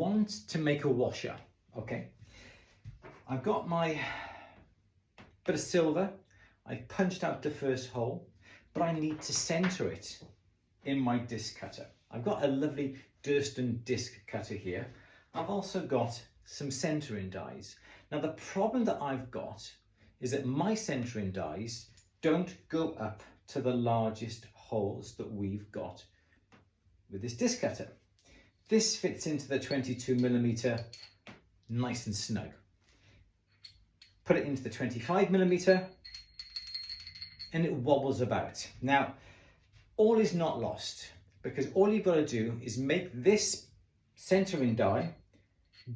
want to make a washer, okay? I've got my bit of silver. I've punched out the first hole, but I need to center it in my disc cutter. I've got a lovely Durston disc cutter here. I've also got some centering dies. Now the problem that I've got is that my centering dies don't go up to the largest holes that we've got with this disc cutter. This fits into the 22mm nice and snug. Put it into the 25mm and it wobbles about. Now, all is not lost, because all you've got to do is make this centering die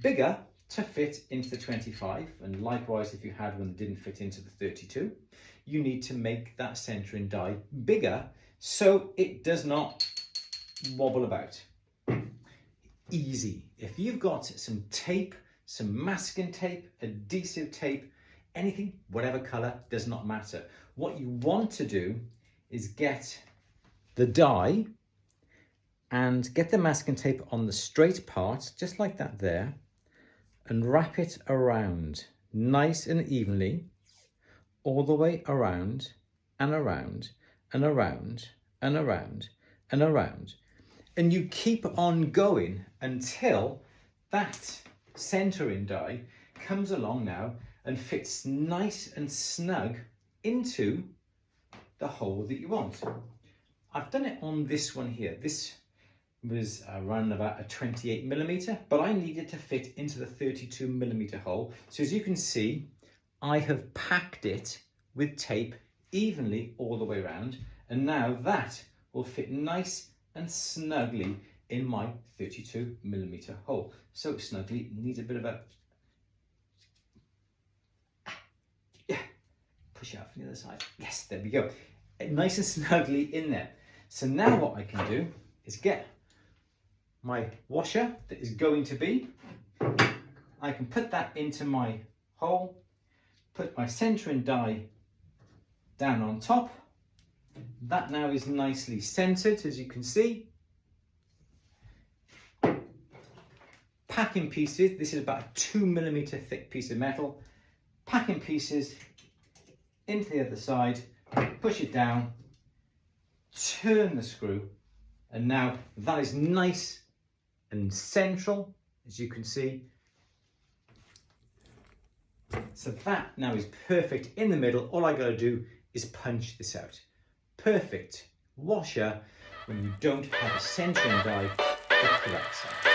bigger to fit into the 25, and likewise if you had one that didn't fit into the 32, you need to make that centering die bigger so it does not wobble about. Easy. If you've got some tape, some masking tape, adhesive tape, anything, whatever colour, does not matter. What you want to do is get the die and get the masking tape on the straight part, just like that there, and wrap it around nice and evenly, all the way around and around and around and around and around. And you keep on going until that centering die comes along now and fits nice and snug into the hole that you want. I've done it on this one here. This was around about a 28mm, but I needed to fit into the 32mm hole. So as you can see, I have packed it with tape evenly all the way around, and now that will fit nice and snugly in my 32mm hole. So snugly, it needs a bit of a push out from the other side. Yes, there we go. Nice and snugly in there. So now what I can do is get my washer that is going to be, I can put that into my hole, put my centering die down on top. That now is nicely centered, as you can see. Packing pieces, this is about a 2mm thick piece of metal. Packing pieces into the other side, push it down, turn the screw, and now that is nice and central, as you can see. So that now is perfect in the middle. All I got to do is punch this out. Perfect washer when you don't have a centering die the correct size.